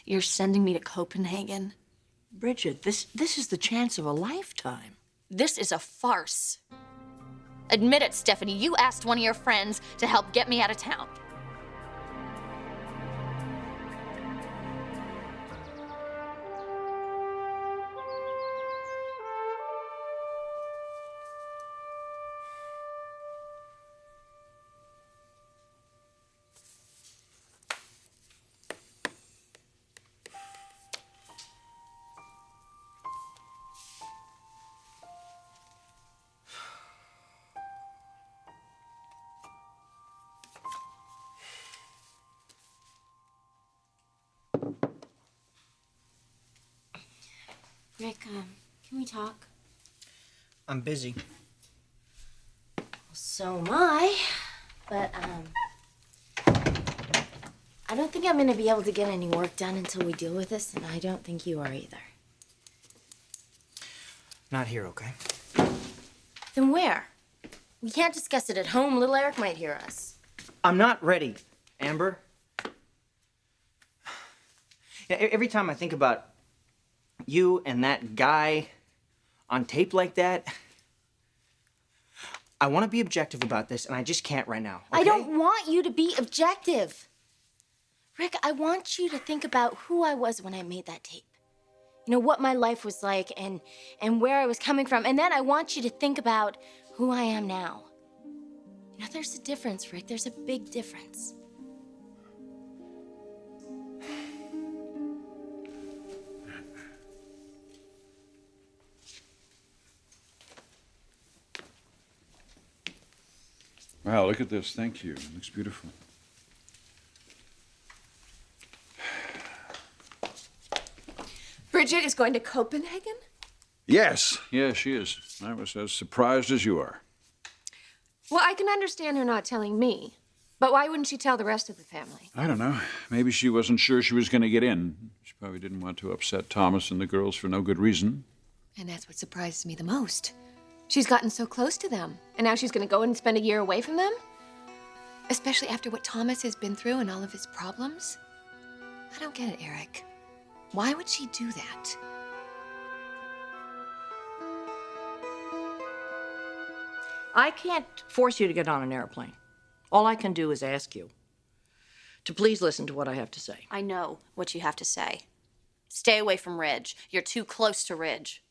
You're sending me to Copenhagen? Bridget, this is the chance of a lifetime. This is a farce. Admit it, Stephanie. You asked one of your friends to help get me out of town. Rick, can we talk? I'm busy. So am I, but, I don't think I'm gonna be able to get any work done until we deal with this, and I don't think you are either. Not here, okay? Then where? We can't discuss it at home. Little Eric might hear us. I'm not ready, Amber. Every time I think about you and that guy on tape like that, I want to be objective about this, and I just can't right now. Okay? I don't want you to be objective. Rick, I want you to think about who I was when I made that tape. You know, what my life was like and where I was coming from. And then I want you to think about who I am now. You know, there's a difference, Rick. There's a big difference. Wow, look at this. Thank you. It looks beautiful. Bridget is going to Copenhagen? Yes, she is. I was as surprised as you are. Well, I can understand her not telling me, but why wouldn't she tell the rest of the family? I don't know. Maybe she wasn't sure she was going to get in. She probably didn't want to upset Thomas and the girls for no good reason. And that's what surprises me the most. She's gotten so close to them, and now she's going to go and spend a year away from them? Especially after what Thomas has been through and all of his problems? I don't get it, Eric. Why would she do that? I can't force you to get on an airplane. All I can do is ask you to please listen to what I have to say. I know what you have to say. Stay away from Ridge. You're too close to Ridge.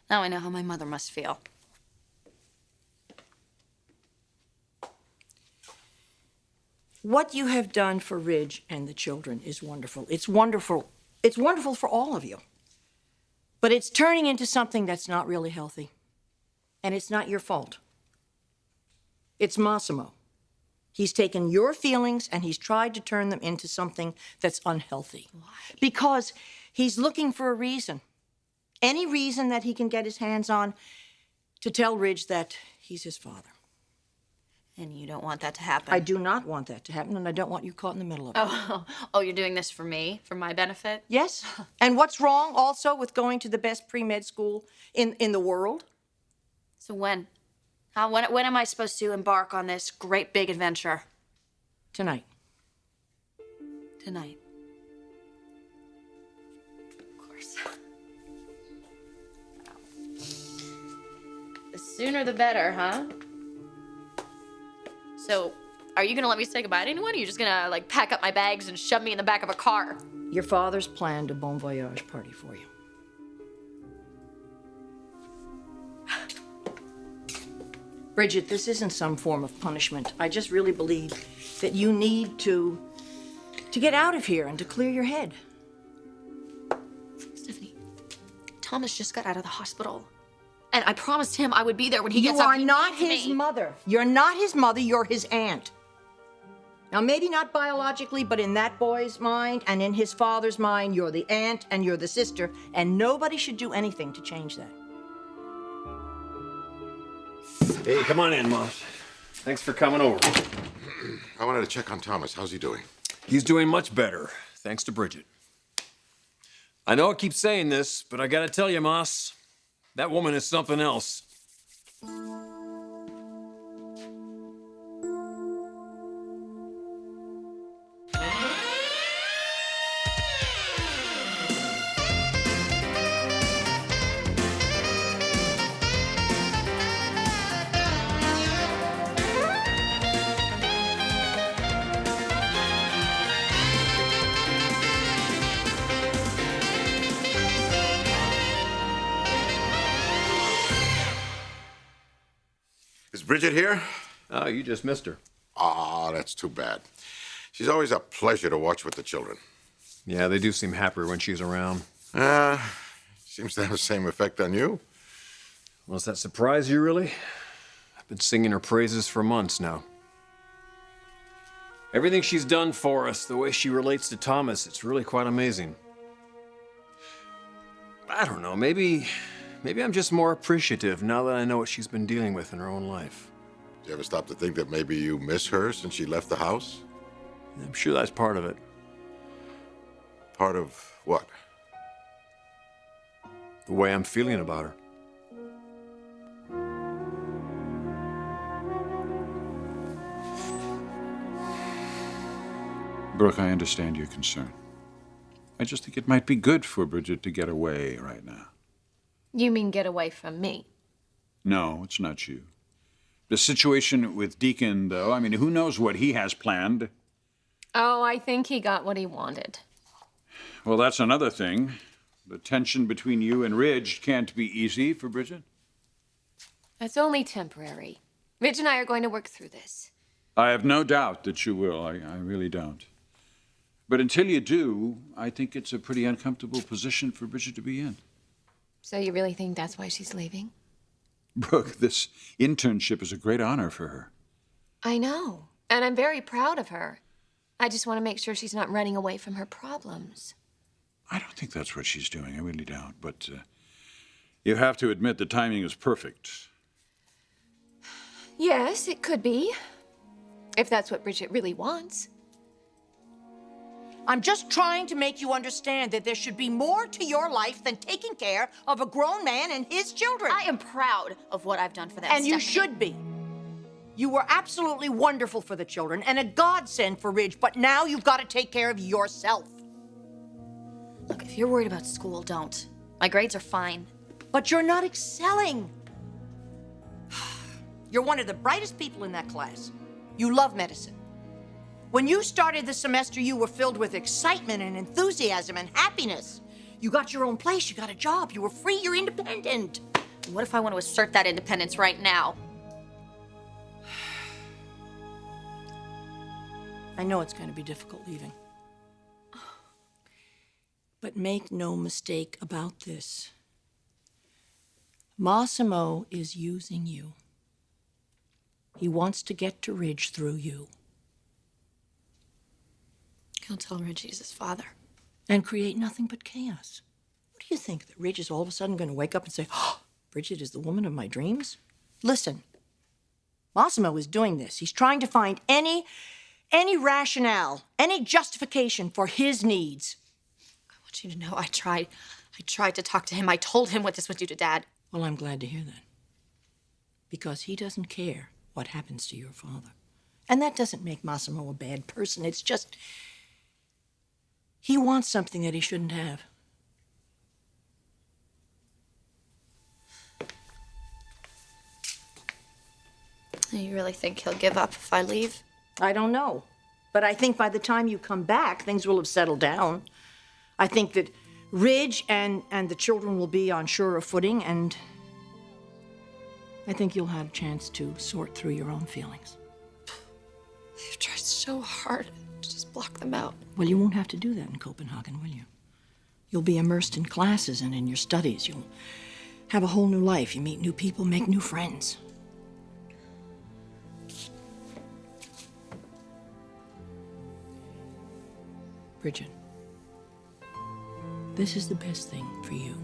Now I know how my mother must feel. What you have done for Ridge and the children is wonderful. It's wonderful. It's wonderful for all of you. But it's turning into something that's not really healthy. And it's not your fault. It's Massimo. He's taken your feelings and he's tried to turn them into something that's unhealthy. Why? Because he's looking for a reason. Any reason that he can get his hands on to tell Ridge that he's his father. And you don't want that to happen? I do not want that to happen, and I don't want you caught in the middle of it. Oh, you're doing this for me? For my benefit? Yes. And what's wrong also with going to the best pre-med school in the world? So when? When am I supposed to embark on this great big adventure? Tonight. Tonight. Of course. The sooner the better, huh? So, are you gonna let me say goodbye to anyone? Or are you just gonna, like, pack up my bags and shove me in the back of a car? Your father's planned a bon voyage party for you. Bridget, this isn't some form of punishment. I just really believe that you need to get out of here and to clear your head. Stephanie, Thomas just got out of the hospital. And I promised him I would be there when he gets up. You are not his mother. You're not his mother, you're his aunt. Now, maybe not biologically, but in that boy's mind and in his father's mind, you're the aunt and you're the sister, and nobody should do anything to change that. Hey, come on in, Moss. Thanks for coming over. I wanted to check on Thomas. How's he doing? He's doing much better, thanks to Bridget. I know I keep saying this, but I gotta tell you, Moss, that woman is something else. Bridget here? Oh, you just missed her. Ah, that's too bad. She's always a pleasure to watch with the children. Yeah, they do seem happier when she's around. Seems to have the same effect on you. Well, does that surprise you, really? I've been singing her praises for months now. Everything she's done for us, the way she relates to Thomas, it's really quite amazing. I don't know, maybe I'm just more appreciative now that I know what she's been dealing with in her own life. Do you ever stop to think that maybe you miss her since she left the house? I'm sure that's part of it. Part of what? The way I'm feeling about her. Brooke, I understand your concern. I just think it might be good for Bridget to get away right now. You mean get away from me? No, it's not you. The situation with Deacon, though, I mean, who knows what he has planned? Oh, I think he got what he wanted. Well, that's another thing. The tension between you and Ridge can't be easy for Bridget. That's only temporary. Ridge and I are going to work through this. I have no doubt that you will. I really don't. But until you do, I think it's a pretty uncomfortable position for Bridget to be in. So you really think that's why she's leaving? Brooke, this internship is a great honor for her. I know, and I'm very proud of her. I just want to make sure she's not running away from her problems. I don't think that's what she's doing. I really don't. But you have to admit the timing is perfect. Yes, it could be. If that's what Bridget really wants. I'm just trying to make you understand that there should be more to your life than taking care of a grown man and his children. I am proud of what I've done for them, And you Stephanie. should be. You were absolutely wonderful for the children and a godsend for Ridge, but now you've got to take care of yourself. Look, if you're worried about school, don't. My grades are fine. But you're not excelling. You're one of the brightest people in that class. You love medicine. When you started the semester, you were filled with excitement and enthusiasm and happiness. You got your own place, you got a job, you were free, you're independent. What if I want to assert that independence right now? I know it's going to be difficult leaving. But make no mistake about this. Massimo is using you. He wants to get to Ridge through you. He'll tell Ridge he's his father. And create nothing but chaos. What do you think, that Ridge is all of a sudden going to wake up and say, oh, Bridget is the woman of my dreams? Listen, Massimo is doing this. He's trying to find any rationale, any justification for his needs. I want you to know I tried to talk to him. I told him what this would do to Dad. Well, I'm glad to hear that. Because he doesn't care what happens to your father. And that doesn't make Massimo a bad person. It's just, he wants something that he shouldn't have. You really think he'll give up if I leave? I don't know. But I think by the time you come back, things will have settled down. I think that Ridge and the children will be on surer footing, and I think you'll have a chance to sort through your own feelings. I've tried so hard to just block them out. Well, you won't have to do that in Copenhagen, will you? You'll be immersed in classes and in your studies. You'll have a whole new life. You meet new people, make new friends. Bridget, this is the best thing for you.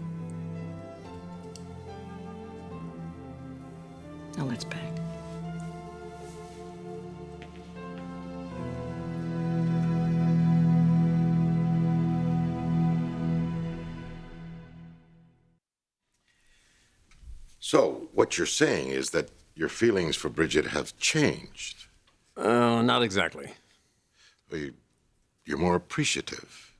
Now let's pack. So, what you're saying is that your feelings for Bridget have changed. Not exactly. You're more appreciative.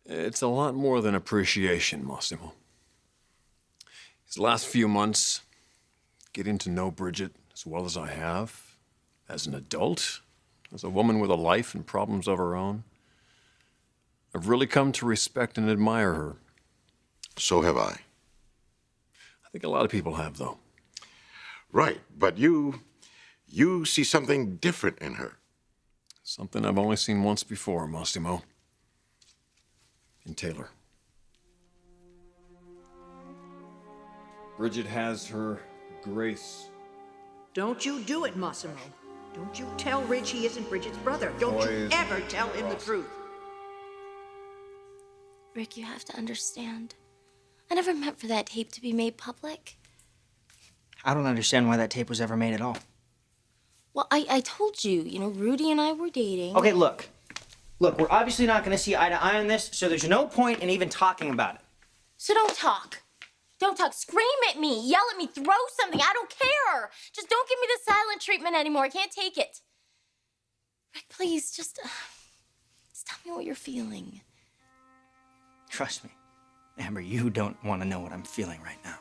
It's a lot more than appreciation, Massimo. These last few months, getting to know Bridget as well as I have, as an adult, as a woman with a life and problems of her own, I've really come to respect and admire her. So have I. I think a lot of people have, though. Right, but you see something different in her. Something I've only seen once before, Massimo. In Taylor. Bridget has her grace. Don't you do it, Massimo. Don't you tell Ridge he isn't Bridget's brother. Don't you ever tell him the truth. Rick, you have to understand. I never meant for that tape to be made public. I don't understand why that tape was ever made at all. Well, I told you, Rudy and I were dating. Okay, look. Look, we're obviously not going to see eye to eye on this, so there's no point in even talking about it. So don't talk. Don't talk. Scream at me. Yell at me. Throw something. I don't care. Just don't give me the silent treatment anymore. I can't take it. Rick, please, just tell me what you're feeling. Trust me, Amber, you don't want to know what I'm feeling right now.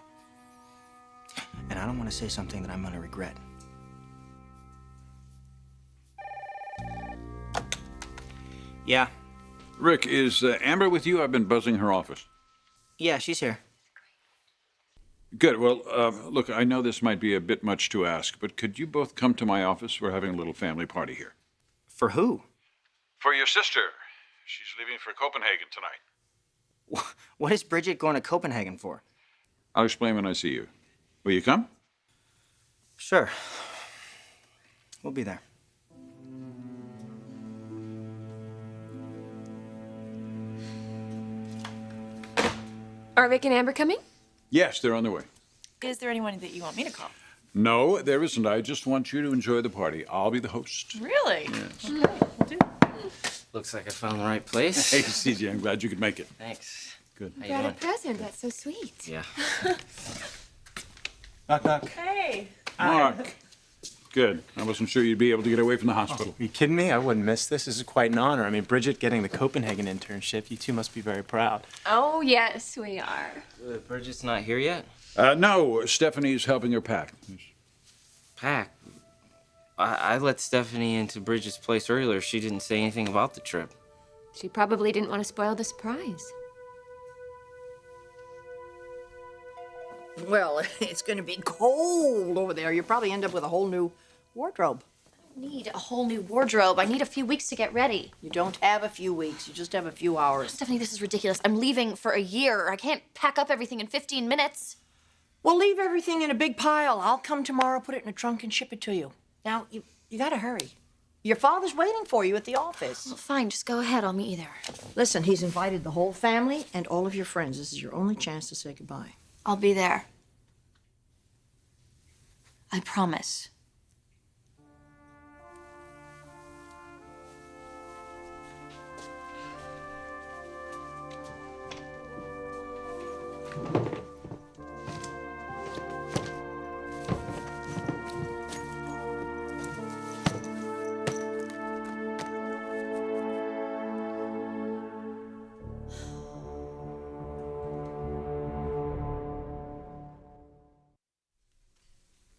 And I don't want to say something that I'm going to regret. Yeah. Rick, is Amber with you? I've been buzzing her office. Yeah, she's here. Good. Well, look, I know this might be a bit much to ask, but could you both come to my office? We're having a little family party here. For who? For your sister. She's leaving for Copenhagen tonight. What is Bridget going to Copenhagen for? I'll explain when I see you. Will you come? Sure. We'll be there. Are Rick and Amber coming? Yes, they're on their way. Is there anyone that you want me to call? No, there isn't. I just want you to enjoy the party. I'll be the host. Really? Yes. Okay, we'll do. Looks like I found the right place. Hey, CJ, I'm glad you could make it. Thanks. Good. How you Got a doing? present. That's so sweet. Yeah. Knock, knock. Hey. Mark. Good. I wasn't sure you'd be able to get away from the hospital. Are you kidding me? I wouldn't miss this. This is quite an honor. I mean, Bridget getting the Copenhagen internship. You two must be very proud. Oh, yes, we are. Bridget's not here yet? No, Stephanie's helping her pack. Pack. I let Stephanie into Bridget's place earlier. She didn't say anything about the trip. She probably didn't want to spoil the surprise. Well, it's going to be cold over there. You'll probably end up with a whole new wardrobe. I need a whole new wardrobe. I need a few weeks to get ready. You don't have a few weeks. You just have a few hours. Stephanie, this is ridiculous. I'm leaving for a year. I can't pack up everything in 15 minutes. Well, leave everything in a big pile. I'll come tomorrow, put it in a trunk, and ship it to you. Now, you got to hurry. Your father's waiting for you at the office. Well, fine, just go ahead. I'll meet you there. Listen, he's invited the whole family and all of your friends. This is your only chance to say goodbye. I'll be there. I promise.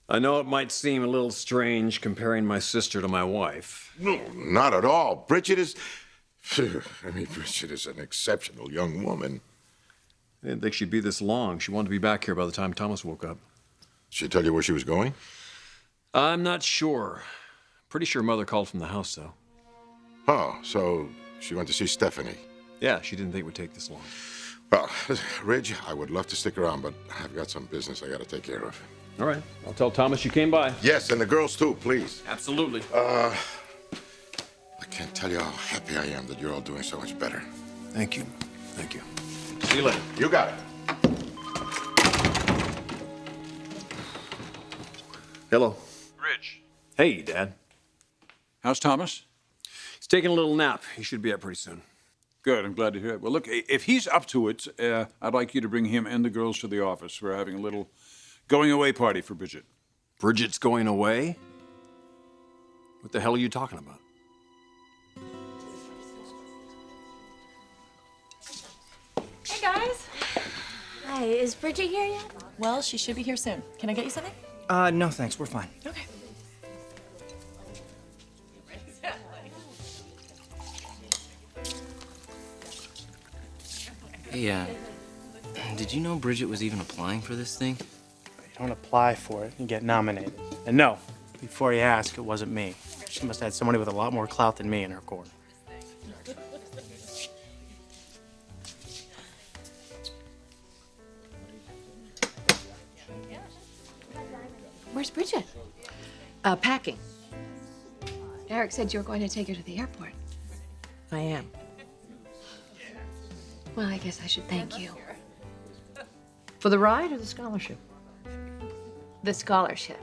I know it might seem a little strange comparing my sister to my wife. No, not at all. Bridget is... Bridget is an exceptional young woman. I didn't think she'd be this long. She wanted to be back here by the time Thomas woke up. She tell you where she was going? I'm not sure. Pretty sure Mother called from the house, though. Oh, so she went to see Stephanie. Yeah, she didn't think it would take this long. Well, Ridge, I would love to stick around, but I've got some business I got to take care of. All right. I'll tell Thomas you came by. Yes, and the girls too, please. Absolutely. I can't tell you how happy I am that you're all doing so much better. Thank you. Thank you. See you later. You got it. Hello. Ridge. Hey, Dad. How's Thomas? He's taking a little nap. He should be up pretty soon. Good, I'm glad to hear it. Well, look, if he's up to it, I'd like you to bring him and the girls to the office. We're having a little going away party for Bridget. Bridget's going away? What the hell are you talking about? Hey, guys. Hi, is Bridget here yet? Well, she should be here soon. Can I get you something? No thanks, we're fine. Okay. Hey, did you know Bridget was even applying for this thing? don't apply for it, you get nominated. And no, before you ask, it wasn't me. She must have had somebody with a lot more clout than me in her corner. Where's Bridget? Packing. Eric said you were going to take her to the airport. I am. Well, I guess I should thank you. For the ride or the scholarship? The scholarship.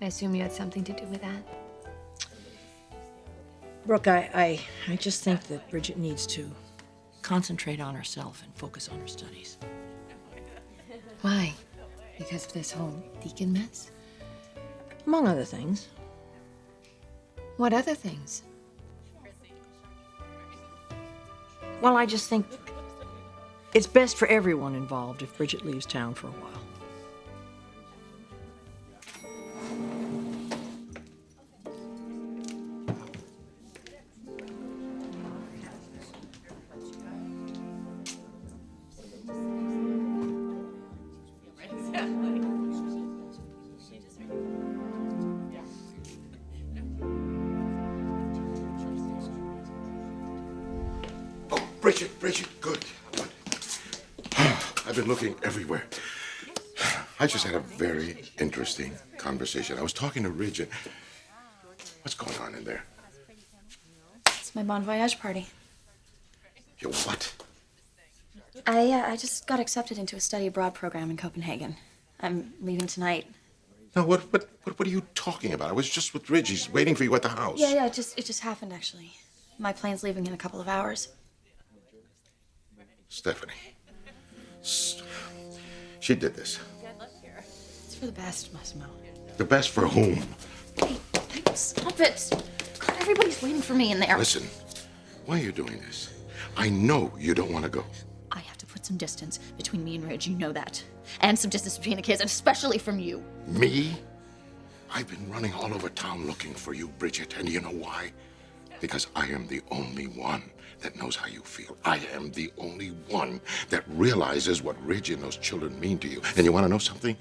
I assume you had something to do with that. Brooke, I just think that Bridget needs to concentrate on herself and focus on her studies. Why? Because of this whole deacon mess? Among other things. What other things? Well, I just think it's best for everyone involved if Bridget leaves town for a while. Bridget, good. I've been looking everywhere. I just had a very interesting conversation. I was talking to Ridge and... What's going on in there? It's my Bon Voyage party. Your what? I just got accepted into a study abroad program in Copenhagen. I'm leaving tonight. No, what are you talking about? I was just with Ridge. He's waiting for you at the house. Yeah, it just happened, actually. My plane's leaving in a couple of hours. Stephanie. She did this. It's for the best, Massimo. The best for whom? Hey, stop it. God, everybody's waiting for me in there. Listen, why are you doing this? I know you don't want to go. I have to put some distance between me and Ridge, you know that. And some distance between the kids, and especially from you. Me? I've been running all over town looking for you, Bridget, and you know why? Because I am the only one that knows how you feel. I am the only one that realizes what Ridge and those children mean to you. And you want to know something?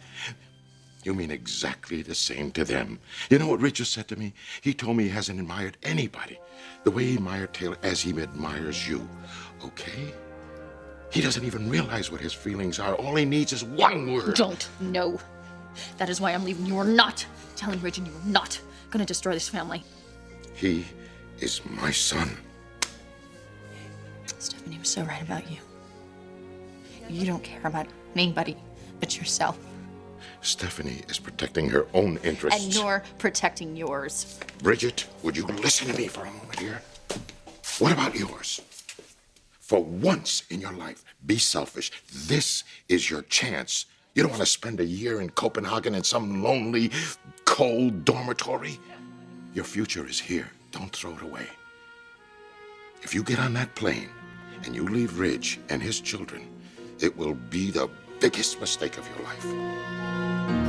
You mean exactly the same to them. You know what Ridge just said to me? He told me he hasn't admired anybody the way he admired Taylor as he admires you. Okay? He doesn't even realize what his feelings are. All he needs is one word. Don't. No. That is why I'm leaving. You are not telling Ridge, and you are not going to destroy this family. He is my son. Stephanie was so right about you. You don't care about anybody but yourself. Stephanie is protecting her own interests. And you're protecting yours. Bridget, would you listen to me for a moment here? What about yours? For once in your life, be selfish. This is your chance. You don't want to spend a year in Copenhagen in some lonely, cold dormitory. Your future is here. Don't throw it away. If you get on that plane and you leave Ridge and his children, it will be the biggest mistake of your life.